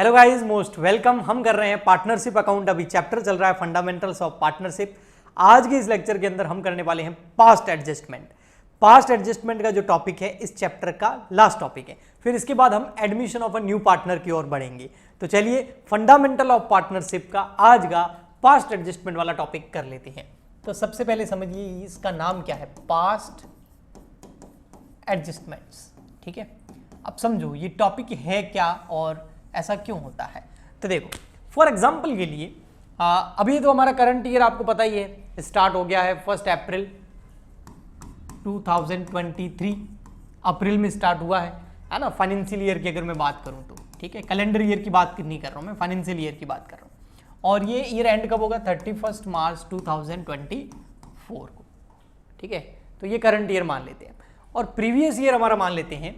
Hello guys, most welcome. हम कर रहे हैं पार्टनरशिप अकाउंट। अभी चैप्टर चल रहा है फंडामेंटल्स ऑफ पार्टनरशिप। आज के इस लेक्चर के अंदर हम करने वाले हैं पास्ट एडजस्टमेंट। पास्ट एडजस्टमेंट का जो टॉपिक है इस चैप्टर का लास्ट टॉपिक है। फिर इसके बाद हम admission of a new partner की ओर बढ़ेंगे। तो चलिए फंडामेंटल ऑफ पार्टनरशिप का आज का पास्ट एडजस्टमेंट वाला टॉपिक कर लेते हैं। तो सबसे पहले समझिए इसका नाम क्या है, पास्ट एडजस्टमेंट्स। ठीक है, अब समझो ये टॉपिक है क्या और ऐसा क्यों होता है। तो देखो फॉर एग्जांपल के लिए अभी तो हमारा करंट ईयर आपको पता ही है, स्टार्ट हो गया है 1 अप्रैल 2023। अप्रैल में स्टार्ट हुआ है ना। फाइनेंशियल ईयर की अगर मैं बात करूं तो ठीक है, कैलेंडर ईयर की बात नहीं कर रहा हूं मैं, फाइनेंशियल ईयर की बात कर रहा हूं। और ये ईयर एंड कब होगा, 31 मार्च 2024 को। ठीक है, तो ये करंट ईयर मान लेते हैं। और प्रीवियस ईयर हमारा मान लेते हैं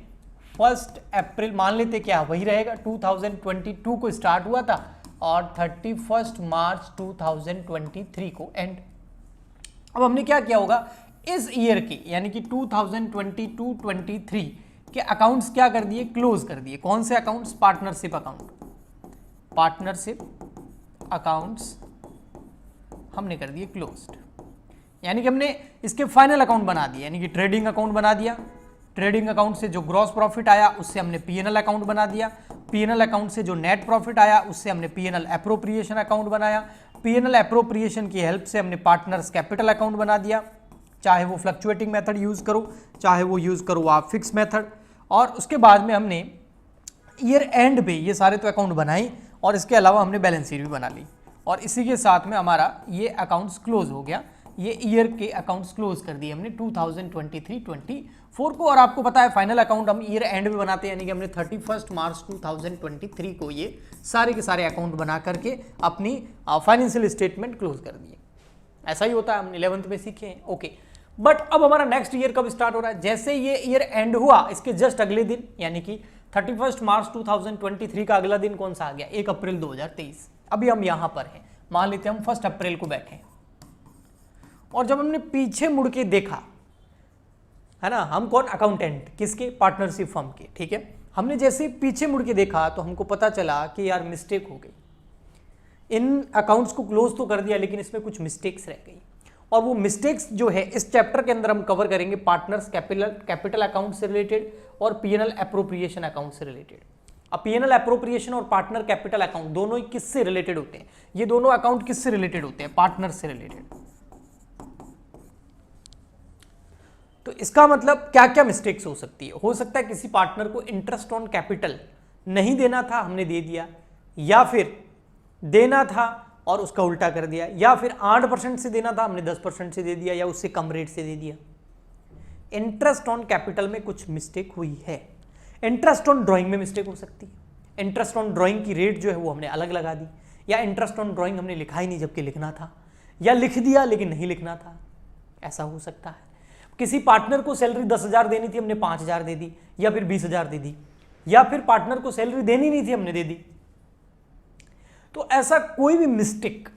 1 अप्रैल, मान लेते क्या वही रहेगा, 2022 को स्टार्ट हुआ था और 31 मार्च 2023 को एंड। अब हमने क्या किया होगा, इस ईयर के यानी कि 2022-23 के अकाउंट्स क्या कर दिए, क्लोज कर दिए। कौन से accounts, partnership account. Partnership accounts हमने कर दिए क्लोज्ड, यानी कि हमने इसके फाइनल अकाउंट बना दिए, यानी कि ट्रेडिंग अकाउंट बना दिया। ट्रेडिंग अकाउंट से जो ग्रॉस प्रॉफिट आया उससे हमने पीएनएल अकाउंट बना दिया। पीएनएल अकाउंट से जो नेट प्रॉफिट आया उससे हमने पीएनएल एप्रोप्रिएशन अकाउंट बनाया। पीएनएल एप्रोप्रिएशन की हेल्प से हमने पार्टनर्स कैपिटल अकाउंट बना दिया। चाहे वो फ्लक्चुएटिंग मेथड यूज करो, चाहे वो यूज करो आप फिक्स मेथड। और उसके बाद में हमने ईयर एंड पे ये सारे तो अकाउंट बनाए और इसके अलावा हमने बैलेंस शीट भी बना ली। और इसी के साथ में हमारा ये अकाउंट्स क्लोज हो गया। ये ईयर के अकाउंट्स क्लोज कर दिए हमने 2023-24 को। और आपको पता है फाइनल अकाउंट हम ईयर एंड में बनाते हैं, यानी कि हमने 31 मार्च 2023 को ये सारे के सारे अकाउंट बना करके अपनी फाइनेंशियल स्टेटमेंट क्लोज कर दिए। ऐसा ही होता है, हमने 11th में सीखे हैं। ओके, बट अब हमारा नेक्स्ट ईयर कब स्टार्ट हो रहा है, जैसे ये ईयर एंड हुआ इसके जस्ट अगले दिन यानी कि 31 मार्च 2023 का अगला दिन कौन सा आ गया, 1 अप्रैल 2023। अभी हम यहां पर हैं, मान लेते हैं हम 1 अप्रैल को बैठे और जब हमने पीछे मुड़ के देखा है ना, हम कौन, अकाउंटेंट, किसके, पार्टनरशिप फर्म के। ठीक है, हमने जैसे पीछे मुड़ के देखा तो हमको पता चला कि यार मिस्टेक हो गई। इन अकाउंट्स को क्लोज तो कर दिया लेकिन इसमें कुछ मिस्टेक्स रह गई। और वो मिस्टेक्स जो है इस चैप्टर के अंदर हम कवर करेंगे, पार्टनर्स कैपिटल अकाउंट से रिलेटेड और पीएनएल एप्रोप्रिएशन अकाउंट से रिलेटेड। अब पीएनएल एप्रोप्रिएशन और पार्टनर कैपिटल अकाउंट दोनों ही किससे रिलेटेड होते हैं, ये दोनों अकाउंट किससे रिलेटेड होते हैं, पार्टनर से रिलेटेड। तो इसका मतलब क्या क्या मिस्टेक्स हो सकती है, हो सकता है किसी पार्टनर को इंटरेस्ट ऑन कैपिटल नहीं देना था, हमने दे दिया, या फिर देना था और उसका उल्टा कर दिया, या फिर 8% से देना था हमने 10% से दे दिया, या उससे कम रेट से दे दिया। इंटरेस्ट ऑन कैपिटल में कुछ मिस्टेक हुई है। इंटरेस्ट ऑन ड्राइंग में मिस्टेक हो सकती है। इंटरेस्ट ऑन ड्राइंग की रेट जो है वो हमने अलग लगा दी, या इंटरेस्ट ऑन ड्राइंग हमने लिखा ही नहीं जबकि लिखना था, या लिख दिया लेकिन नहीं लिखना था, ऐसा हो सकता है। किसी पार्टनर को सैलरी 10,000 देनी थी, हमने 5,000 दे दी, या फिर 20,000 दे दी, या फिर पार्टनर को सैलरी देनी नहीं थी, हमने दे दी। तो ऐसा कोई भी mistake,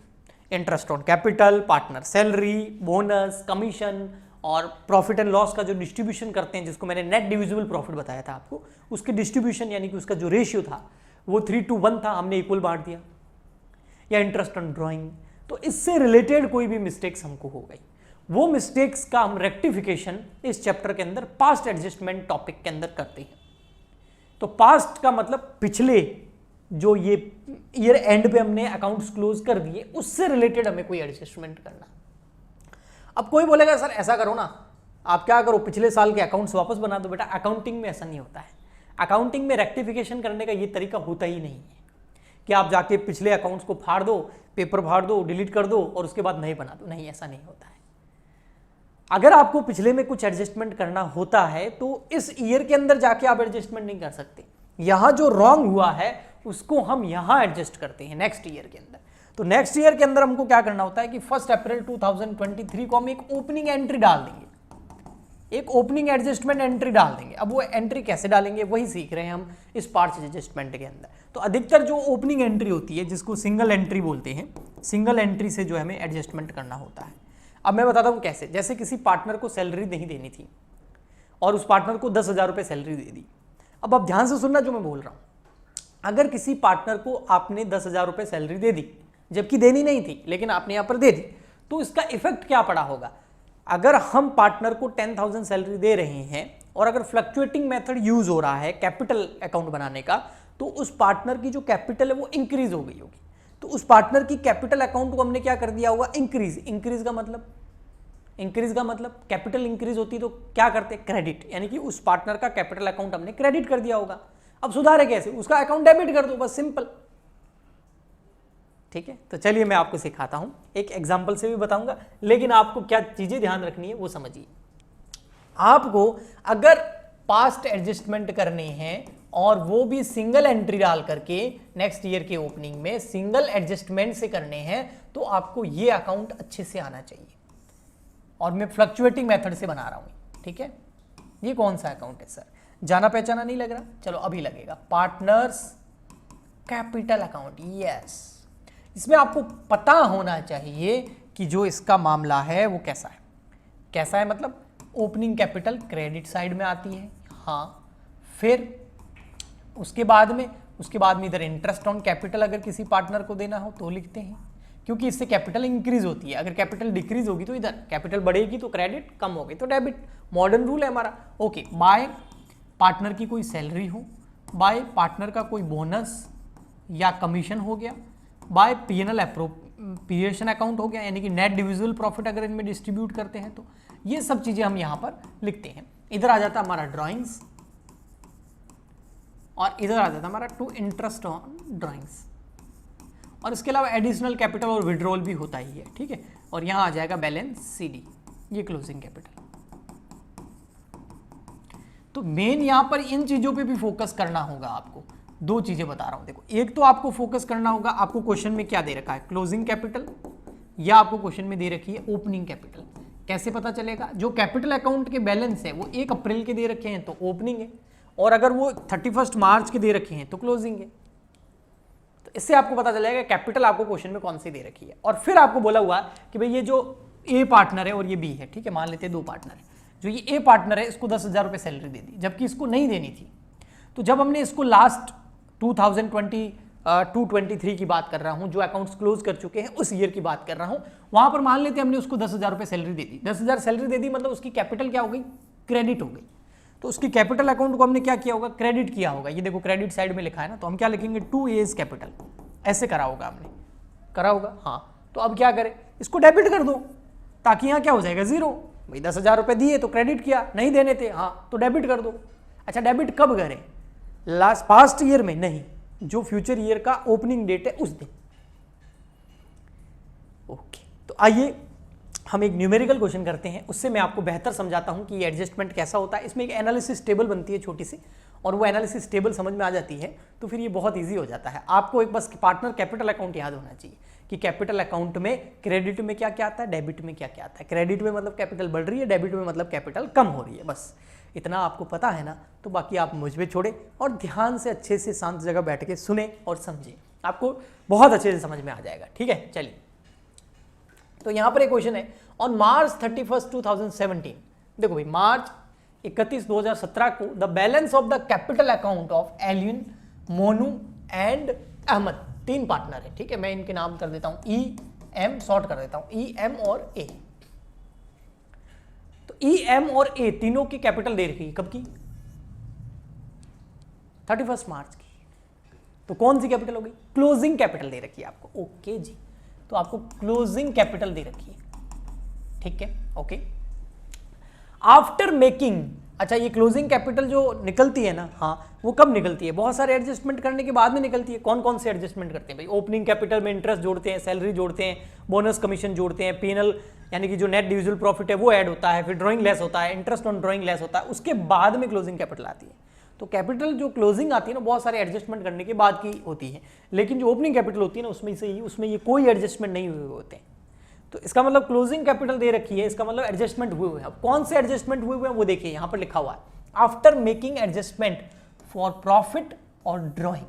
interest on capital, partner salary, bonus, commission और प्रॉफिट एंड लॉस का जो डिस्ट्रीब्यूशन करते हैं, जिसको मैंने नेट डिविजिबल प्रॉफिट बताया था आपको, उसके डिस्ट्रीब्यूशन यानी कि उसका जो रेशियो था वो 3:1 था, हमने इक्वल बांट दिया, या इंटरेस्ट ऑन ड्राइंग। तो इससे रिलेटेड कोई भी मिस्टेक्स हमको हो गई, वो मिस्टेक्स का हम रेक्टिफिकेशन इस चैप्टर के अंदर पास्ट एडजस्टमेंट टॉपिक के अंदर करते हैं। तो पास्ट का मतलब पिछले जो ये ईयर एंड पे हमने अकाउंट्स क्लोज कर दिए उससे रिलेटेड हमें कोई एडजस्टमेंट करना। अब कोई बोलेगा सर ऐसा करो ना, आप क्या करो, पिछले साल के अकाउंट्स वापस बना दो। बेटा अकाउंटिंग में ऐसा नहीं होता है। अकाउंटिंग में रेक्टिफिकेशन करने का ये तरीका होता ही नहीं है कि आप जाके पिछले अकाउंट्स को फाड़ दो, पेपर फाड़ दो, डिलीट कर दो और उसके बाद नए बना दो। नहीं, ऐसा नहीं होता है। अगर आपको पिछले में कुछ एडजस्टमेंट करना होता है तो इस ईयर के अंदर जाके आप एडजस्टमेंट नहीं कर सकते। यहां जो रॉन्ग हुआ है उसको हम यहां एडजस्ट करते हैं नेक्स्ट ईयर के अंदर। तो नेक्स्ट ईयर के अंदर हमको क्या करना होता है कि 1 अप्रैल 2023 को हम एक ओपनिंग एंट्री डाल देंगे, एक ओपनिंग एडजस्टमेंट एंट्री डाल देंगे। अब वो एंट्री कैसे डालेंगे वही सीख रहे हैं हम इस पार्ट एडजस्टमेंट के अंदर। तो अधिकतर जो ओपनिंग एंट्री होती है जिसको सिंगल एंट्री बोलते हैं, सिंगल एंट्री से जो है हमें एडजस्टमेंट करना होता है। अब मैं बताता हूं कैसे। जैसे किसी पार्टनर को सैलरी नहीं देनी थी और उस पार्टनर को 10,000 रुपये सैलरी दे दी। अब आप ध्यान से सुनना जो मैं बोल रहा हूं। अगर किसी पार्टनर को आपने 10,000 रुपये सैलरी दे दी, जबकि देनी नहीं थी लेकिन आपने यहां पर दे दी, तो इसका इफेक्ट क्या पड़ा होगा? अगर हम पार्टनर को 10,000 सैलरी दे रहे हैं और अगर फ्लक्चुएटिंग मेथड यूज हो रहा है कैपिटल अकाउंट बनाने का, तो उस पार्टनर की जो कैपिटल है वो इंक्रीज हो गई होगी। तो उस पार्टनर की कैपिटल अकाउंट को हमने क्या कर दिया होगा? इंक्रीज। इंक्रीज का मतलब कैपिटल इंक्रीज होती तो क्या करते? क्रेडिट, यानी कि उस पार्टनर का कैपिटल अकाउंट हमने क्रेडिट कर दिया होगा। अब सुधारे कैसे? उसका अकाउंट डेबिट कर दो, बस सिंपल। ठीक है, तो चलिए मैं आपको सिखाता हूं, एक एग्जांपल से भी बताऊंगा, लेकिन आपको क्या चीजें ध्यान रखनी है वो समझिए। आपको अगर पास्ट एडजस्टमेंट करने हैं और वो भी सिंगल एंट्री डाल करके नेक्स्ट ईयर के ओपनिंग में सिंगल एडजस्टमेंट से करने हैं, तो आपको ये अकाउंट अच्छे से आना चाहिए। और मैं फ्लक्चुएटिंग मेथड से बना रहा हूं, ठीक है। ये कौन सा अकाउंट है सर? जाना पहचाना नहीं लग रहा? चलो अभी लगेगा। Partners capital account, yes. इसमें आपको पता होना चाहिए कि जो इसका मामला है वो कैसा है। कैसा है मतलब ओपनिंग कैपिटल क्रेडिट साइड में आती है, हाँ। फिर उसके बाद में इधर इंटरेस्ट ऑन कैपिटल अगर किसी पार्टनर को देना हो तो लिखते हैं, क्योंकि इससे कैपिटल इंक्रीज होती है। अगर कैपिटल डिक्रीज होगी तो इधर, कैपिटल बढ़ेगी तो क्रेडिट, कम होगी तो डेबिट। मॉडर्न रूल है हमारा। ओके, बाय पार्टनर की कोई सैलरी हो, बाय पार्टनर का कोई बोनस या कमीशन हो गया, बाय पीएनएल अप्रोप्रिएशन अकाउंट हो गया, यानी कि नेट डिविजिबल प्रॉफिट अगर इनमें डिस्ट्रीब्यूट करते हैं तो ये सब चीजें हम यहां पर लिखते हैं। इधर आ जाता हमारा ड्राइंग्स और इधर आ जाता हमारा टू इंटरेस्ट ऑन ड्राइंग्स, और इसके अलावा एडिशनल कैपिटल और विड्रॉल भी होता ही है, ठीक है। और यहां आ जाएगा बैलेंस सीडी, ये क्लोजिंग कैपिटल। तो मेन यहां पर इन चीजों पे भी फोकस करना होगा आपको। दो चीजें बता रहा हूं, देखो, एक तो आपको फोकस करना होगा, आपको क्वेश्चन में क्या दे रखा है, क्लोजिंग कैपिटल, या आपको क्वेश्चन में दे रखी है ओपनिंग कैपिटल। कैसे पता चलेगा? जो कैपिटल अकाउंट के बैलेंस है वो 1 अप्रैल के दे रखे हैं तो ओपनिंग है, और अगर वो 31 मार्च के दे रखे हैं तो क्लोजिंग है। तो इससे आपको पता चलेगा कैपिटल आपको क्वेश्चन में कौन सी दे रखी है। और फिर आपको बोला हुआ कि भाई ये जो ए पार्टनर है और ये बी है, ठीक है, मान लेते हैं 2 पार्टनर है। जो ये ए पार्टनर है इसको 10,000 रुपये सैलरी दे दी, जबकि इसको नहीं देनी थी। तो जब हमने इसको लास्ट 2022-23 की बात कर रहा हूं, जो अकाउंट्स क्लोज कर चुके हैं उस ईयर की बात कर रहा हूं, वहां पर मान लेते हैं हमने उसको 10,000 रुपये सैलरी दे दी। 10,000 सैलरी दे दी मतलब उसकी कैपिटल क्या हो गई? क्रेडिट हो गई। तो उसकी कैपिटल अकाउंट को हमने क्या किया होगा? क्रेडिट किया होगा। ये देखो क्रेडिट साइड में लिखा है ना, तो हम क्या लिखेंगे? 2A's कैपिटल, ऐसे करा होगा हमने, करा होगा, हाँ। तो अब क्या करें? इसको डेबिट कर दो, ताकि यहाँ क्या हो जाएगा? 0। भाई 10,000 रुपये दिए तो क्रेडिट किया, नहीं देने थे, हाँ, तो डेबिट कर दो। अच्छा, डेबिट कब करें? लास्ट पास्ट ईयर में नहीं, जो फ्यूचर ईयर का ओपनिंग डेट है उस दिन। ओके, तो आइए हम एक न्यूमेरिकल क्वेश्चन करते हैं, उससे मैं आपको बेहतर समझाता हूं कि ये एडजस्टमेंट कैसा होता है। इसमें एक एनालिसिस टेबल बनती है छोटी सी, और वो एनालिसिस टेबल समझ में आ जाती है तो फिर ये बहुत इजी हो जाता है। आपको एक बस पार्टनर कैपिटल अकाउंट याद होना चाहिए कि कैपिटल अकाउंट में क्रेडिट में क्या क्या आता है, डेबिट में क्या क्या आता है। क्रेडिट में मतलब कैपिटल बढ़ रही है, डेबिट में मतलब कैपिटल कम हो रही है। बस इतना आपको पता है ना, तो बाकी आप मुझ पे छोड़े और ध्यान से अच्छे से शांत जगह बैठ के सुने और समझे, आपको बहुत अच्छे से समझ में आ जाएगा। ठीक है, चलिए, तो यहां पर एक क्वेश्चन है, ऑन मार्च 31, 2017, देखो भाई मार्च 31, 2017 को the balance of the capital account of Alien, Monu and Ahmad, 3 partner है, ठीक है। मैं इनके नाम कर देता हूं EM, शॉर्ट कर देता हूं EM और A। तो EM और A तीनों की कैपिटल दे रखी है, कब की? 31 मार्च की। तो कौन सी कैपिटल होगी? क्लोजिंग कैपिटल दे रखी है आपको। ओके जी, तो आपको क्लोजिंग कैपिटल दे रखी है, ठीक है, ओके। आफ्टर मेकिंग, अच्छा ये क्लोजिंग कैपिटल जो निकलती है ना, हाँ, वो कब निकलती है? बहुत सारे एडजस्टमेंट करने के बाद में निकलती है। कौन कौन से एडजस्टमेंट करते हैं भाई? ओपनिंग कैपिटल में इंटरेस्ट जोड़ते हैं, सैलरी जोड़ते हैं, बोनस कमीशन जोड़ते हैं, पीएनएल यानी कि जो नेट डिविजिबल प्रॉफिट है वो ऐड होता है, फिर ड्राइंग लेस होता है, इंटरेस्ट ऑन ड्राइंग लेस होता है, उसके बाद में क्लोजिंग कैपिटल आती है। तो कैपिटल जो क्लोजिंग आती है ना, बहुत सारे एडजस्टमेंट करने के बाद की होती है, लेकिन जो ओपनिंग कैपिटल होती है ना, उसमें ये कोई एडजस्टमेंट नहीं हुए होते हैं। तो इसका मतलब क्लोजिंग कैपिटल दे रखी है, इसका मतलब एडजस्टमेंट हुए हुए हैं। अब कौन से एडजस्टमेंट हुए हुए हैं वो देखिए, यहां पर लिखा हुआ है after making adjustment for profit और ड्रॉइंग।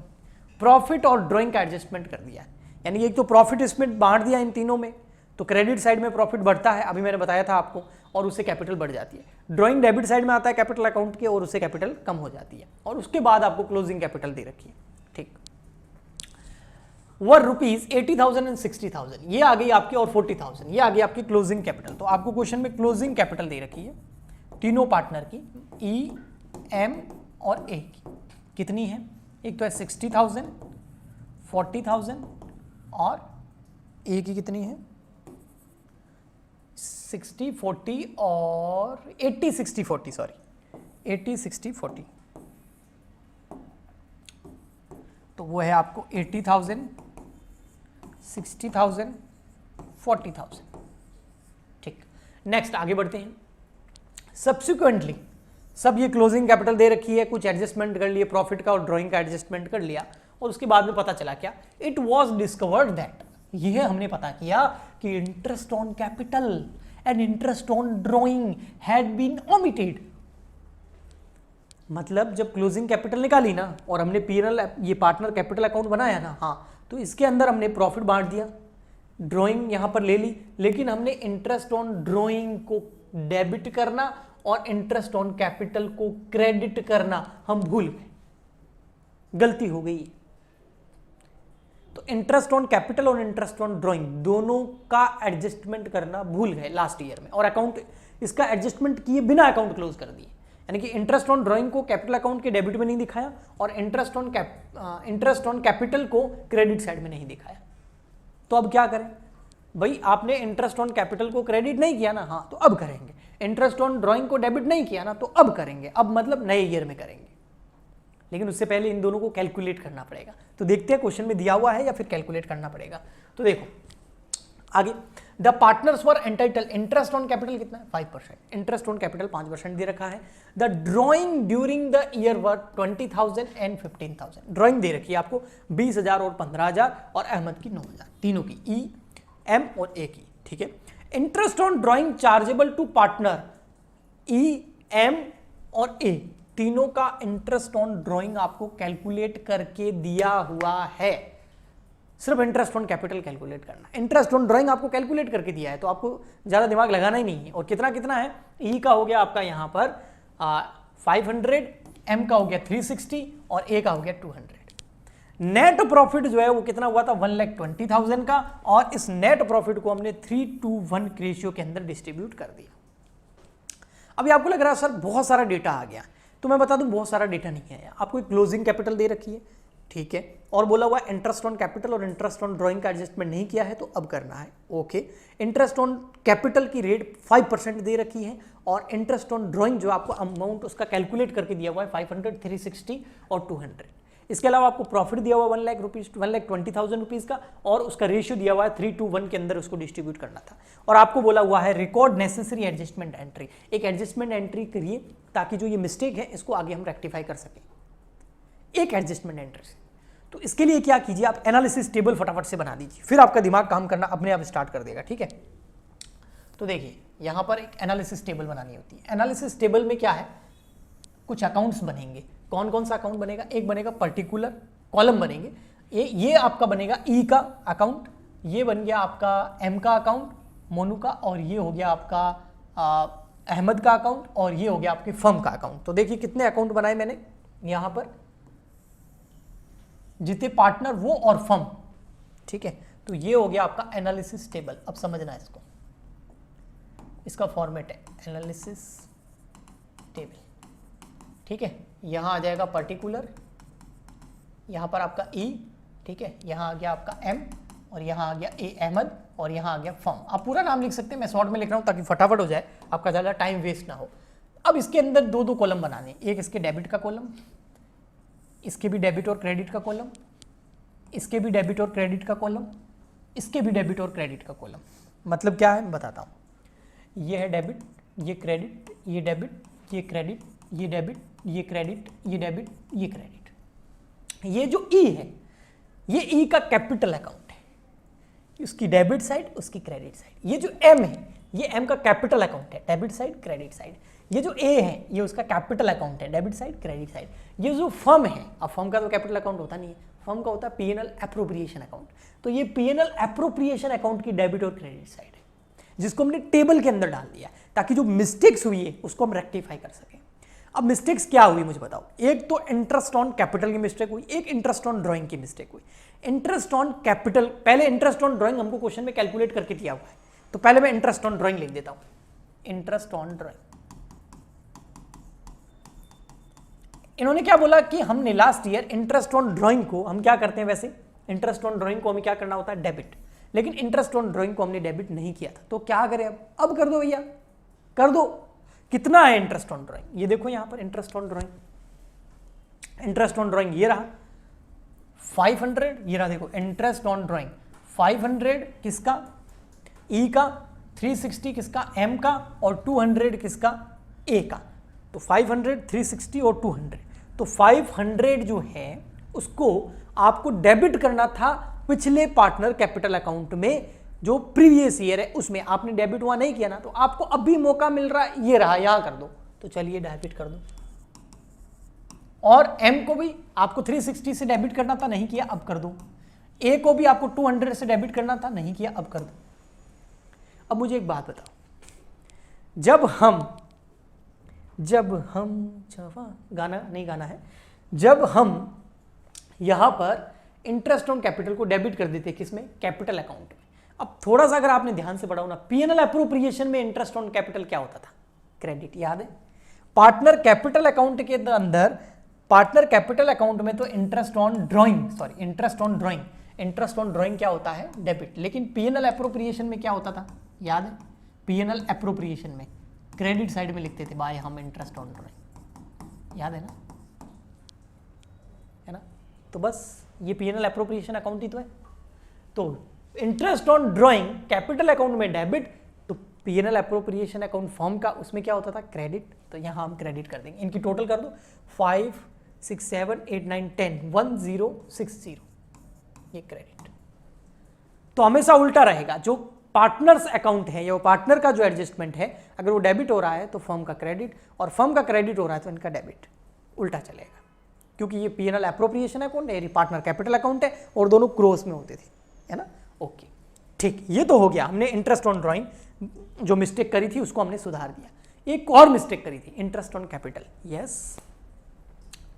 प्रॉफिट और ड्रॉइंग का एडजस्टमेंट कर दिया है, यानी एक तो प्रॉफिट इसमें बांट दिया इन तीनों में, तो क्रेडिट साइड में प्रॉफिट बढ़ता है, अभी मैंने बताया था आपको, और उससे कैपिटल बढ़ जाती है। ड्रॉइंग डेबिट साइड में आता है कैपिटल अकाउंट के, और उससे कैपिटल कम हो जाती है, और उसके बाद आपको क्लोजिंग कैपिटल दे रखी है, ठीक। वर रुपीज 80,000 एंड 60,000, ये आ गई आपकी, और 40,000 ये आ गई आपकी क्लोजिंग कैपिटल। तो आपको क्वेश्चन में क्लोजिंग कैपिटल दे रखी है तीनों पार्टनर की, ई, एम और ए की, कितनी है? एक तो है 60,000, 40,000 और ए की कितनी है? 60, 40 और 80, 60, 40, सॉरी 80, 60, 40। तो वो है आपको 80,000, 60,000, 40,000। ठीक, नेक्स्ट आगे बढ़ते हैं। सब्सिक्वेंटली सब ये क्लोजिंग कैपिटल दे रखी है, कुछ एडजस्टमेंट कर लिए प्रॉफिट का और ड्राइंग का एडजस्टमेंट कर लिया, और उसके बाद में पता चला क्या? इट वॉज डिस्कवर्ड दैट, यह हमने पता किया कि interest on capital and interest on drawing had been omitted. मतलब जब क्लोजिंग कैपिटल निकाली ना और हमने पीएनएल ये पार्टनर कैपिटल अकाउंट बनाया ना, हाँ, तो इसके अंदर हमने प्रॉफिट बांट दिया, ड्राइंग यहां पर ले ली, लेकिन हमने इंटरेस्ट ऑन ड्राइंग को डेबिट करना और इंटरेस्ट ऑन कैपिटल को क्रेडिट करना हम भूल गए, गलती हो गई। तो इंटरेस्ट ऑन कैपिटल और इंटरेस्ट ऑन ड्राइंग दोनों का एडजस्टमेंट करना भूल गए लास्ट ईयर में, और अकाउंट इसका एडजस्टमेंट किए बिना अकाउंट क्लोज कर दिए। यानी कि इंटरेस्ट ऑन ड्राइंग को कैपिटल अकाउंट के डेबिट में नहीं दिखाया और इंटरेस्ट ऑन कैपिटल को क्रेडिट साइड में नहीं दिखाया। तो अब क्या करें भाई? आपने इंटरेस्ट ऑन कैपिटल को क्रेडिट नहीं किया ना, हाँ, तो अब करेंगे। इंटरेस्ट ऑन ड्राइंग को डेबिट नहीं किया ना, तो अब करेंगे। अब मतलब नए ईयर में करेंगे, लेकिन उससे पहले इन दोनों को कैलकुलेट करना पड़ेगा। तो देखते हैं क्वेश्चन में दिया हुआ है या फिर कैलकुलेट करना पड़ेगा। तो देखो आगे, the partners were entitle, interest on capital कितना है? 5%, इंटरेस्ट ऑन कैपिटल 5% दे रखा है। The drawing during the year were 20,000 and 15,000, drawing दे रखी है आपको 20,000 और 15,000, और अहमद की 9,000, तीनों की, ई, एम और ए की। ठीक है, interest on drawing chargeable to partner, E, M और ए, तीनों का इंटरेस्ट ऑन ड्रॉइंग आपको कैलकुलेट करके दिया हुआ है। सिर्फ इंटरेस्ट ऑन कैपिटल कैलकुलेट करना, इंटरेस्ट ऑन ड्राइंग आपको कैलकुलेट करके दिया है, तो आपको ज़्यादा दिमाग लगाना ही नहीं है। और कितना कितना है? ई का हो गया आपका यहाँ पर 500, एम का हो गया 360 और ए का हो गया 200। नेट प्रॉफिट जो है वो कितना हुआ था? 1,20,000 का, और इस नेट प्रॉफिट को हमने 3:1 रेशियो के अंदर डिस्ट्रीब्यूट कर दिया। अभी आपको लग रहा है सर बहुत सारा डेटा आ गया, तो मैं बता दूं बहुत सारा डेटा नहीं है। आपको एक क्लोजिंग कैपिटल दे रखी है, ठीक है, और बोला हुआ इंटरेस्ट ऑन कैपिटल और इंटरेस्ट ऑन ड्राइंग का एडजस्टमेंट नहीं किया है, तो अब करना है। ओके, इंटरेस्ट ऑन कैपिटल की रेट 5% दे रखी है, और इंटरेस्ट ऑन ड्राइंग जो आपको अमाउंट उसका कैलकुलेट करके दिया हुआ है 500, 360 और 200। इसके अलावा आपको प्रॉफिट दिया हुआ 1,20,000 रुपीज का, और उसका रेशियो दिया हुआ है 3:1 के अंदर उसको डिस्ट्रीब्यूट करना था। और आपको बोला हुआ है रिकॉर्ड नेसेसरी एडजस्टमेंट एंट्री, एक एडजस्टमेंट एंट्री करिए ताकि जो ये मिस्टेक है इसको आगे हम रेक्टिफाई कर सकें एक एडजस्टमेंट एंट्री से। तो इसके लिए क्या कीजिए, आप एनालिसिस टेबल फटाफट से बना दीजिए, फिर आपका दिमाग काम करना अपने आप स्टार्ट कर देगा। ठीक है, तो देखिए यहां पर एक एनालिसिस टेबल बनानी होती है। एनालिसिस टेबल में क्या है, कुछ अकाउंट्स बनेंगे। कौन कौन सा अकाउंट बनेगा? एक बनेगा पर्टिकुलर कॉलम बनेंगे, ये आपका बनेगा ई का अकाउंट, ये बन गया आपका एम का अकाउंट मोनू का, और ये हो गया आपका अहमद का अकाउंट, और ये हो गया आपके फर्म का अकाउंट। तो देखिए कितने अकाउंट बनाए मैंने यहां पर, जितने पार्टनर वो और फर्म। ठीक है, तो ये हो गया आपका एनालिसिस टेबल। अब समझना है इसको, इसका फॉर्मेट है एनालिसिस टेबल। ठीक है, यहां आ जाएगा पर्टिकुलर, यहां पर आपका ई, ठीक है, यहां आ गया आपका एम, और यहां आ गया ए अहमद, और यहां आ गया फर्म। आप पूरा नाम लिख सकते हैं, मैं शॉर्ट में लिख रहा हूं ताकि फटाफट हो जाए, आपका ज़्यादा टाइम वेस्ट ना हो। अब इसके अंदर दो दो कॉलम बनाने, एक इसके डेबिट का कॉलम, इसके भी डेबिट और क्रेडिट का कॉलम, इसके भी डेबिट और क्रेडिट का कॉलम, इसके भी डेबिट और क्रेडिट का कॉलम। मतलब क्या है मैं बताता हूँ, ये है डेबिट, ये क्रेडिट, ये डेबिट, ये क्रेडिट, ये डेबिट, ये क्रेडिट, ये डेबिट, ये क्रेडिट। ये जो ई है, ये ई का कैपिटल अकाउंट है, उसकी डेबिट साइड, उसकी क्रेडिट साइड। ये जो एम है, ये एम का कैपिटल अकाउंट है, डेबिट साइड, क्रेडिट साइड। ये जो ए है, ये उसका कैपिटल अकाउंट है, डेबिट साइड, क्रेडिट साइड। ये जो फर्म है, अब फर्म का तो कैपिटल अकाउंट होता नहीं है, फर्म का होता है पीएनएल एप्रोप्रिएशन अकाउंट। तो ये पीएनएल एप्रोप्रिएशन अकाउंट की डेबिट और क्रेडिट साइड है, जिसको हमने टेबल के अंदर डाल दिया ताकि जो मिस्टेक्स हुई है उसको हम रेक्टिफाई कर सकें। अब मिस्टेक्स क्या हुई मुझे बताओ। एक तो इंटरेस्ट ऑन कैपिटल की मिस्टेक हुई, एक इंटरेस्ट ऑन ड्राइंग की मिस्टेक हुई। इंटरेस्ट ऑन कैपिटल, पहले इंटरेस्ट ऑन ड्राइंग हमको क्वेश्चन में कैलकुलेट करके दिया हुआ है, तो पहले मैं इंटरेस्ट ऑन ड्राइंग लिख देता हूं। इंटरेस्ट ऑन ड्राइंग, इन्होंने क्या बोला कि हमने last year interest on drawing को हम क्या करते हैं, वैसे इंटरेस्ट ऑन ड्राइंग को हमें क्या करना होता है, डेबिट, लेकिन इंटरेस्ट ऑन ड्राइंग को हमने डेबिट नहीं किया था, तो क्या करें अब कर दो भैया, कर दो। कितना है इंटरेस्ट ऑन ड्राइंग, ये देखो यहां पर interest on drawing, interest on drawing ये रहा 500, ये रहा देखो इंटरेस्ट ऑन ड्राइंग 500 किसका, ई का, 360 किसका, एम का, और 200 किसका, ए का। तो 500, 360 और 200, तो 500 जो है उसको आपको डेबिट करना था पिछले पार्टनर कैपिटल अकाउंट में, जो प्रीवियस ईयर है उसमें आपने डेबिट वहां नहीं किया ना, तो आपको अभी मौका मिल रहा है, ये रहा, यहां कर दो, तो चलिए डेबिट कर दो। और एम को भी आपको 360 से डेबिट करना था, नहीं किया, अब कर दो। ए को भी आपको 200 से डेबिट करना था, नहीं किया, अब कर दो। अब मुझे एक बात बताओ, जब गाना है, जब हम यहां पर इंटरेस्ट ऑन कैपिटल को डेबिट कर देते किसमें, कैपिटल अकाउंट में। अब थोड़ा सा अगर आपने ध्यान से पढ़ा हो ना, पीएनएल अप्रोप्रिएशन में इंटरेस्ट ऑन कैपिटल क्या होता था, क्रेडिट, याद है। पार्टनर कैपिटल अकाउंट के अंदर, पार्टनर कैपिटल अकाउंट में तो इंटरेस्ट ऑन ड्राइंग क्या होता है, डेबिट, लेकिन पीएनएल अप्रोप्रिएशन में क्या होता था, याद है। पीएनएल अप्रोप्रिएशन में क्रेडिट साइड में लिखते थे बाय हम इंटरेस्ट ऑन ड्राइंग, याद है ना, तो बस ये पीएनएल अप्रोप्रिएशन अकाउंट ही तो है। तो interest on drawing capital account में डेबिट, तो पीएनएल अप्रोप्रिएशन अकाउंट फॉर्म का, उसमें क्या होता था, क्रेडिट, तो यहां हम क्रेडिट कर देंगे। इनकी टोटल कर दो, 5, 6, 7, 8, 9, 10, 1060, ये क्रेडिट। तो हमेशा उल्टा रहेगा, जो पार्टनर्स अकाउंट है या वो पार्टनर का जो एडजस्टमेंट है, अगर वो डेबिट हो रहा है तो फर्म का क्रेडिट, और फर्म का क्रेडिट हो रहा है तो इनका डेबिट, उल्टा चलेगा, क्योंकि ये पीएनएल अप्रोप्रिएशन अकाउंट है, पार्टनर कैपिटल अकाउंट है, और दोनों क्रॉस में होते थे, है ना। ओके ठीक, ये तो हो गया, हमने इंटरेस्ट ऑन ड्राइंग जो मिस्टेक करी थी उसको हमने सुधार दिया। एक और मिस्टेक करी थी, इंटरेस्ट ऑन कैपिटल, यस,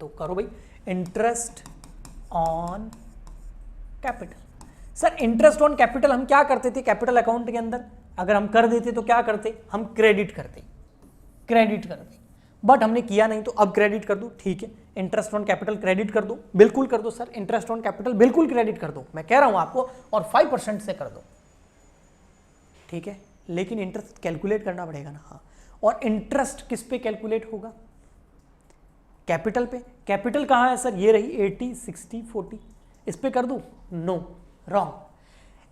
तो करो भाई, interest on capital. Sir interest on capital हम क्या करते थे कैपिटल अकाउंट के अंदर, अगर हम कर देते तो क्या करते, हम क्रेडिट करते, बट हमने किया नहीं, तो अब क्रेडिट कर दो, ठीक है। इंटरेस्ट ऑन कैपिटल क्रेडिट कर दो, बिल्कुल कर दो सर, इंटरेस्ट ऑन कैपिटल बिल्कुल क्रेडिट कर दो, मैं कह रहा हूं आपको, और 5% से कर दो, ठीक है, लेकिन इंटरेस्ट कैलकुलेट करना पड़ेगा ना। हाँ, और इंटरेस्ट किस पे कैलकुलेट होगा, कैपिटल पे। कैपिटल कहां है सर, ये रही 80, 60, 40, इस पे कर दो, नो, रॉन्ग।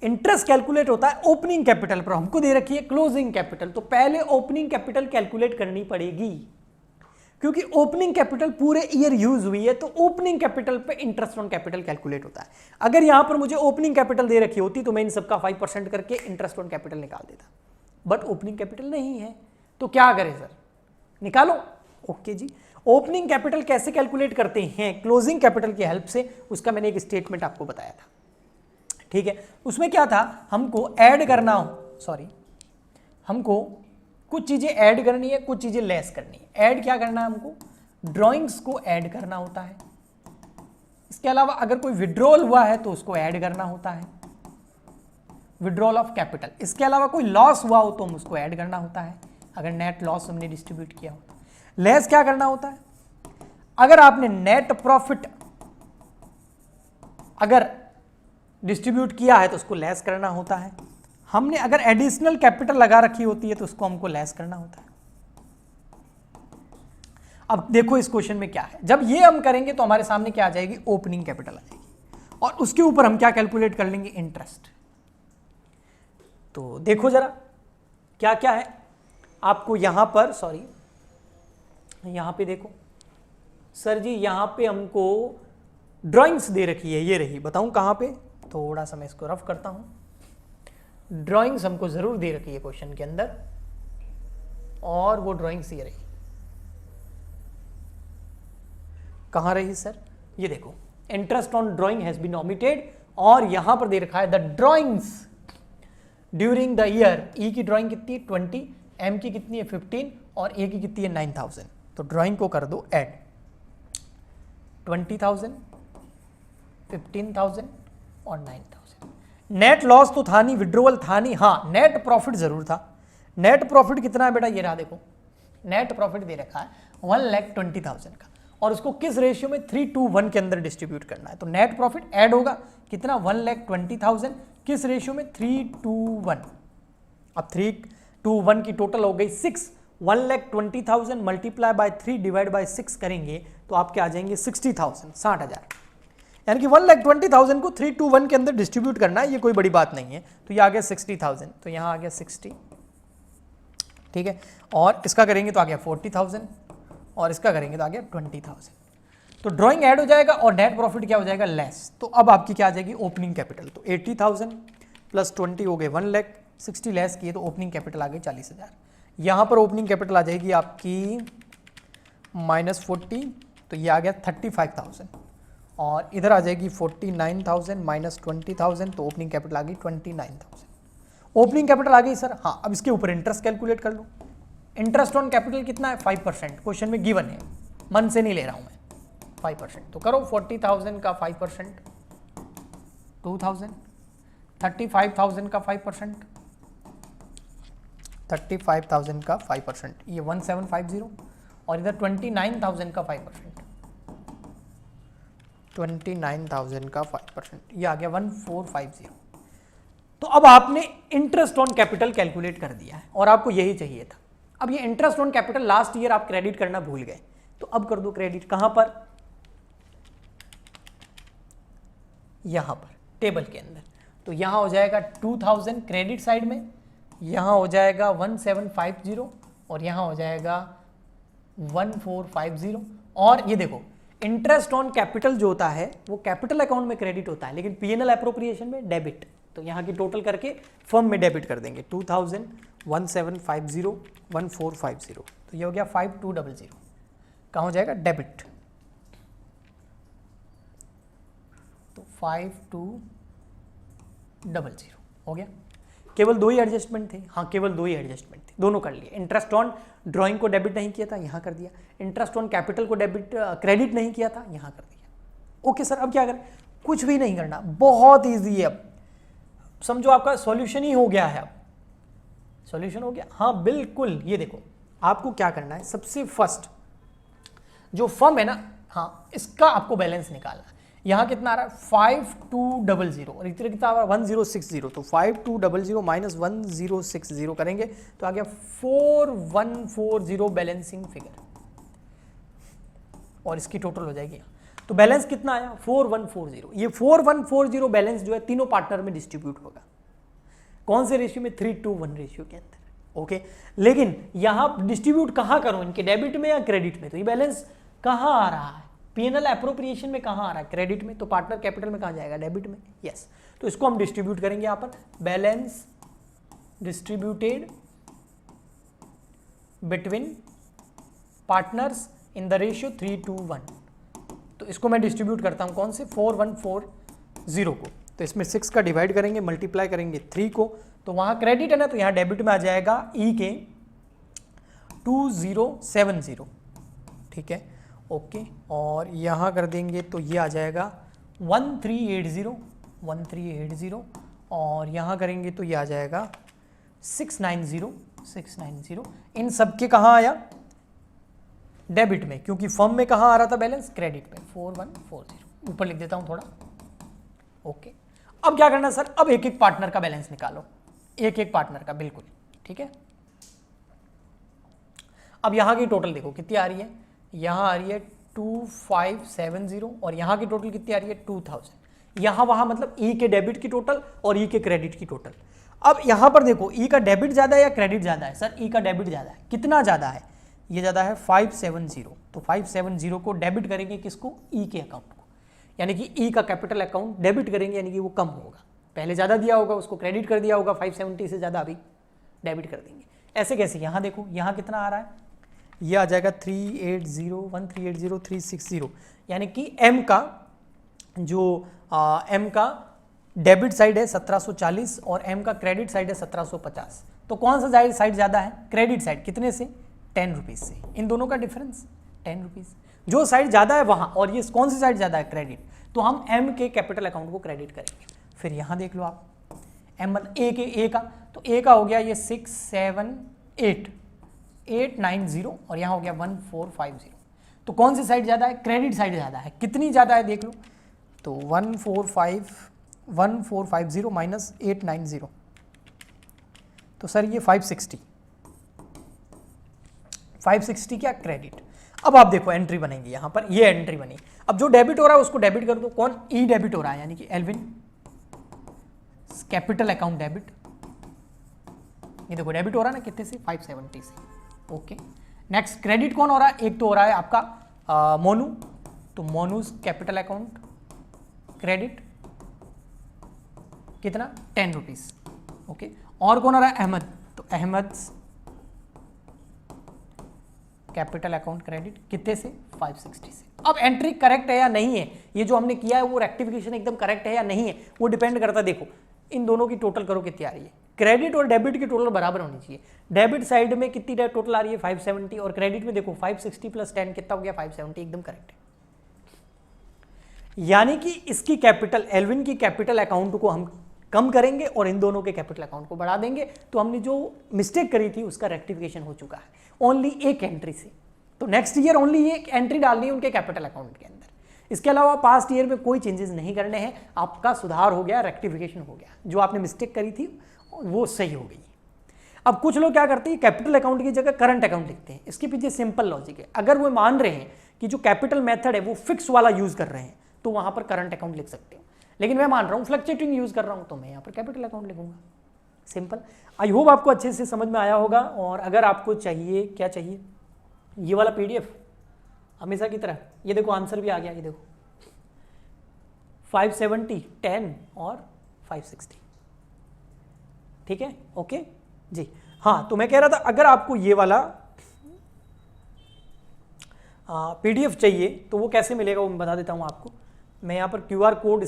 इंटरेस्ट कैलकुलेट होता है ओपनिंग कैपिटल पर, हमको दे रखी है क्लोजिंग कैपिटल, तो पहले ओपनिंग कैपिटल कैलकुलेट करनी पड़ेगी, क्योंकि ओपनिंग कैपिटल पूरे ईयर यूज हुई है, तो ओपनिंग कैपिटल पे इंटरेस्ट ऑन कैपिटल कैलकुलेट होता है। अगर यहां पर मुझे ओपनिंग कैपिटल दे रखी होती तो मैं इन सबका 5% करके इंटरेस्ट ऑन कैपिटल निकाल देता, बट ओपनिंग कैपिटल नहीं है, तो क्या करें सर, निकालो। ओके जी, ओपनिंग कैपिटल कैसे कैलकुलेट करते हैं, क्लोजिंग कैपिटल की हेल्प से, उसका मैंने एक स्टेटमेंट आपको बताया था, ठीक है। उसमें क्या था, हमको ऐड करना हमको कुछ चीजें ऐड करनी है, कुछ चीजें लेस करनी है। ऐड क्या करना है हमको, ड्राइंग्स को ऐड करना होता है, इसके अलावा अगर कोई विड्रॉल हुआ है तो उसको ऐड करना होता है, विड्रॉल ऑफ कैपिटल। इसके अलावा कोई लॉस हुआ हो तो हम उसको ऐड करना होता है, अगर नेट लॉस हमने डिस्ट्रीब्यूट किया हो। लेस क्या करना होता है, अगर आपने नेट प्रॉफिट अगर डिस्ट्रीब्यूट किया है तो उसको लेस करना होता है। हमने अगर एडिशनल कैपिटल लगा रखी होती है तो उसको हमको लेस करना होता है। अब देखो इस क्वेश्चन में क्या है, जब ये हम करेंगे तो हमारे सामने क्या आ जाएगी, ओपनिंग कैपिटल आ जाएगी, और उसके ऊपर हम क्या कैलकुलेट कर लेंगे, इंटरेस्ट। तो देखो जरा क्या क्या है आपको यहां पर, यहां पे देखो सर जी, यहां पे हमको ड्राइंग्स दे रखी है, ये रही, बताऊं कहां पे, थोड़ा सा मैं इसको रफ करता हूं। ड्राइंग्स हमको जरूर दे रखी है क्वेश्चन के अंदर, और वो ड्राइंग्स ये रही, कहां रही सर, ये देखो, interest on drawing has been omitted, और यहां पर दे रखा है the drawings during the year. E की ड्राइंग कितनी है 20, एम की कितनी है 15, और ए की कितनी है 9000। तो ड्राइंग को कर दो ऐड 20,000, 15,000 और 9,000। नेट लॉस तो था नहीं, विड्रोवल था नहीं, हाँ नेट प्रॉफिट जरूर था। नेट प्रॉफिट कितना है बेटा, ये रहा देखो, नेट प्रॉफिट दे रखा है 1,20,000 का, और उसको किस रेशियो में 3:1 के अंदर डिस्ट्रीब्यूट करना है। तो नेट प्रॉफिट ऐड होगा कितना 1,20,000, किस रेशियो में 3:1। अब 3:1 की टोटल हो गई 6, 1,20,000 मल्टीप्लाई बाय 3 डिवाइड बाय 6 करेंगे तो आपके आ जाएंगे 60,000, 60,000। यानी कि 1,20,000 को 3:1 के अंदर डिस्ट्रीब्यूट करना है, ये कोई बड़ी बात नहीं है। तो ये आ गया 60,000, तो यहाँ आ गया 60, ठीक है। और इसका करेंगे तो आ गया 40,000, और इसका करेंगे तो आ गया 20,000। तो ड्राइंग ऐड हो जाएगा और नेट प्रॉफिट क्या हो जाएगा, लेस। तो अब आपकी क्या आ जाएगी ओपनिंग कैपिटल, तो 80,000 प्लस 20 हो गए 1,60,000 लेस किए तो ओपनिंग कैपिटल आ गई 40,000। यहाँ पर ओपनिंग कैपिटल आ जाएगी आपकी -40, तो ये आ गया 35,000, और इधर आ जाएगी 49,000 माइनस 20,000, तो ओपनिंग कैपिटल आ गई 29,000। ओपनिंग कैपिटल आ गई सर, हाँ। अब इसके ऊपर इंटरेस्ट कैलकुलेट कर लो। इंटरेस्ट ऑन कैपिटल कितना है 5%, क्वेश्चन में गिवन है, मन से नहीं ले रहा हूं मैं, 5%। तो करो 40,000 का 5%, 2,000, 35,000 का 5%, 35,000 का 5%, ये 1750, और इधर 29,000 का 5%, 29,000 का 5%, ये आ गया 1450। तो अब आपने इंटरेस्ट ऑन कैपिटल कैलकुलेट कर दिया है, और आपको यही चाहिए था। अब ये interest on capital last year आप क्रेडिट करना भूल गए, तो अब कर दो क्रेडिट। कहां पर, यहां पर टेबल के अंदर। तो यहां हो जाएगा 2,000 क्रेडिट साइड में, यहां हो जाएगा 1750, और यहां हो जाएगा 1450। और ये देखो इंटरेस्ट ऑन कैपिटल जो होता है वो कैपिटल अकाउंट में क्रेडिट होता है, लेकिन पीएनएल एप्रोप्रिएशन में डेबिट। तो यहाँ की टोटल करके फर्म में डेबिट कर देंगे 2,000, 1750, 1450, तो ये हो गया 5200। कहाँ हो जाएगा, डेबिट। तो 5200 हो गया। केवल दो ही एडजस्टमेंट थे, हाँ केवल दो ही एडजस्टमेंट थे, दोनों कर लिए। इंटरेस्ट ऑन ड्राइंग को डेबिट नहीं किया था, यहाँ कर दिया। इंटरेस्ट ऑन कैपिटल को डेबिट क्रेडिट नहीं किया था, यहाँ कर दिया। ओके सर, अब क्या करें, कुछ भी नहीं करना, बहुत ईजी है। अब समझो आपका सॉल्यूशन ही हो गया है। अब सॉल्यूशन हो गया, हाँ बिल्कुल। ये देखो आपको क्या करना है, सबसे फर्स्ट जो फर्म है ना, हाँ इसका आपको बैलेंस निकालना है। यहाँ कितना आ रहा है 5200, और इधर कितना आ रहा है 1060। तो 5200 माइनस 1060 करेंगे तो आ गया 4140 बैलेंसिंग फिगर, और इसकी टोटल हो जाएगी। तो बैलेंस कितना आया 4140। ये 4140 बैलेंस जो है तीनों पार्टनर में डिस्ट्रीब्यूट होगा। कौन से रेशियो में, 3:1 रेशियो के अंदर। ओके, लेकिन यहां डिस्ट्रीब्यूट कहां करूं, इनके डेबिट में या क्रेडिट में। तो ये बैलेंस कहां आ रहा है, पीएनएल एप्रोप्रिएशन में कहां आ रहा है, क्रेडिट में। तो पार्टनर कैपिटल में कहां जाएगा, डेबिट में। यस, तो इसको हम डिस्ट्रीब्यूट करेंगे यहां पर, balance distributed between partners in the ratio 3:1। तो इसको मैं डिस्ट्रीब्यूट करता हूं कौन से, 4140 को। तो इसमें 6 का डिवाइड करेंगे, मल्टीप्लाई करेंगे 3 को, तो वहां क्रेडिट है ना, तो यहां डेबिट में आ जाएगा ई के 2070, ठीक है। ओके, और यहां कर देंगे तो ये आ जाएगा 1380, और यहां करेंगे तो ये आ जाएगा 690। इन सब के कहां आया, डेबिट में, क्योंकि फर्म में कहां आ रहा था बैलेंस, क्रेडिट में 4140। ऊपर लिख देता हूं थोड़ा। ओके, अब क्या करना सर, अब एक एक पार्टनर का बैलेंस निकालो, एक एक पार्टनर का, बिल्कुल ठीक है। अब यहां की टोटल देखो कितनी आ रही है, यहां आ रही है 2570, और यहां की टोटल कितनी आ रही है 2000। यहां वहां मतलब ई के डेबिट की टोटल और ई के क्रेडिट की टोटल। अब यहां पर देखो ई का डेबिट ज्यादा है या क्रेडिट ज्यादा है, सर ई का डेबिट ज्यादा है। कितना ज्यादा है, ये ज्यादा है 570। तो 570 को डेबिट करेंगे किसको, ई के अकाउंट को, यानी कि ई का कैपिटल अकाउंट डेबिट करेंगे, यानी कि वो कम होगा। पहले ज्यादा दिया होगा उसको क्रेडिट कर दिया होगा, 570 से ज्यादा अभी डेबिट कर देंगे। ऐसे कैसे, यहां देखो यहां कितना आ रहा है, ये आ जाएगा 380 यानी कि एम का जो एम का डेबिट साइड है 1740 और एम का क्रेडिट साइड है 1750। तो कौन सा साइड ज्यादा है, क्रेडिट साइड। कितने से, 10 रुपीज़ से, इन दोनों का डिफरेंस 10 रुपीज़। जो साइड ज़्यादा है वहाँ, और ये कौन सी साइड ज़्यादा है, क्रेडिट, तो हम M के कैपिटल अकाउंट को क्रेडिट करेंगे। फिर यहाँ देख लो आप, M मतलब A का, तो A का हो गया ये 6 7 8 890 और यहाँ हो गया 1450। तो कौन सी साइड ज़्यादा है, क्रेडिट साइड ज़्यादा है। कितनी ज़्यादा है देख लो, तो 1450 माइनस 890, तो सर ये 560 क्या, क्रेडिट। अब आप देखो एंट्री बनेगी यहाँ पर, ये एंट्री बनी। अब जो डेबिट हो रहा है उसको डेबिट कर दो। कौन, ई डेबिट हो रहा है, यानी कि एल्विन कैपिटल अकाउंट डेबिट। ये देखो डेबिट हो रहा है ना, कितने से, 570 से। ओके, नेक्स्ट क्रेडिट कौन हो रहा है, एक तो हो रहा है आपका मोनू, तो मोनूज कैपिटल अकाउंट क्रेडिट, कितना, 10 रुपीज। ओके, और कौन हो रहा है, अहमद, तो अहमद कैपिटल अकाउंट क्रेडिट, कितने से, 560 से। अब एंट्री करेक्ट है या नहीं है, ये जो हमने किया है वो रेक्टिफिकेशन एकदम करेक्ट है या नहीं है, वो डिपेंड करता है। देखो इन दोनों की टोटल करो कितनी आ रही है, क्रेडिट और डेबिट की टोटल बराबर होनी चाहिए। डेबिट साइड में कितनी टोटल आ रही है, 570, और क्रेडिट में देखो 560 प्लस 10 कितना हो गया, 570, एकदम करेक्ट है। यानी कि इसकी कैपिटल, एल्विन की कैपिटल अकाउंट को हम कम करेंगे और इन दोनों के कैपिटल अकाउंट को बढ़ा देंगे, तो हमने जो मिस्टेक करी थी उसका रेक्टिफिकेशन हो चुका है ओनली एक एंट्री से। तो नेक्स्ट ईयर ओनली ये एंट्री डालनी है उनके कैपिटल अकाउंट के अंदर। इसके अलावा पास्ट ईयर में कोई चेंजेस नहीं करने हैं। आपका सुधार हो गया, रेक्टिफिकेशन हो गया, जो आपने मिस्टेक करी थी वो सही हो गई। अब कुछ लोग क्या करते हैं, कैपिटल अकाउंट की जगह करंट अकाउंट लिखते हैं। इसके पीछे सिंपल लॉजिक है, अगर वो मान रहे हैं कि जो कैपिटल मेथड है वो फिक्स वाला यूज कर रहे हैं तो वहां पर करंट अकाउंट लिख सकते हो, लेकिन मैं मान रहा हूं फ्लक्चुएटिंग यूज कर रहा हूं तो मैं यहाँ पर कैपिटल अकाउंट लिखूंगा। सिंपल। आई होप आपको अच्छे से समझ में आया होगा। और अगर आपको चाहिए, क्या चाहिए, ये वाला पीडीएफ हमेशा की तरह, ये देखो आंसर भी आ गया, ये देखो 570, 10 और 560, ठीक है, ओके जी। हाँ, तो मैं कह रहा था अगर आपको ये वाला पीडीएफ चाहिए तो वो कैसे मिलेगा वो मैं बता देता हूँ आपको। मैं यहाँ पर QR कोड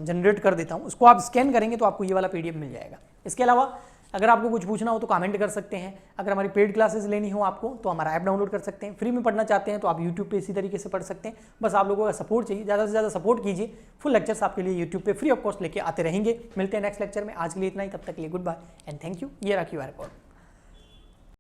जनरेट कर देता हूँ, उसको आप स्कैन करेंगे तो आपको ये वाला पीडीएफ मिल जाएगा। इसके अलावा अगर आपको कुछ पूछना हो तो कमेंट कर सकते हैं। अगर हमारी पेड क्लासेस लेनी हो आपको तो हमारा ऐप डाउनलोड कर सकते हैं। फ्री में पढ़ना चाहते हैं तो आप यूट्यूब पे इसी तरीके से पढ़ सकते हैं। बस आप लोगों का सपोर्ट चाहिए, ज़्यादा से ज़्यादा सपोर्ट कीजिए। फुल लेक्चर्स आपके लिए यूट्यूब पे फ्री ऑफ कॉस्ट लेके आते रहेंगे। मिलते हैं नेक्स्ट लेक्चर में। आज के लिए इतना ही, तब तक के लिए good bye and thank you. ये रहा QR कोड।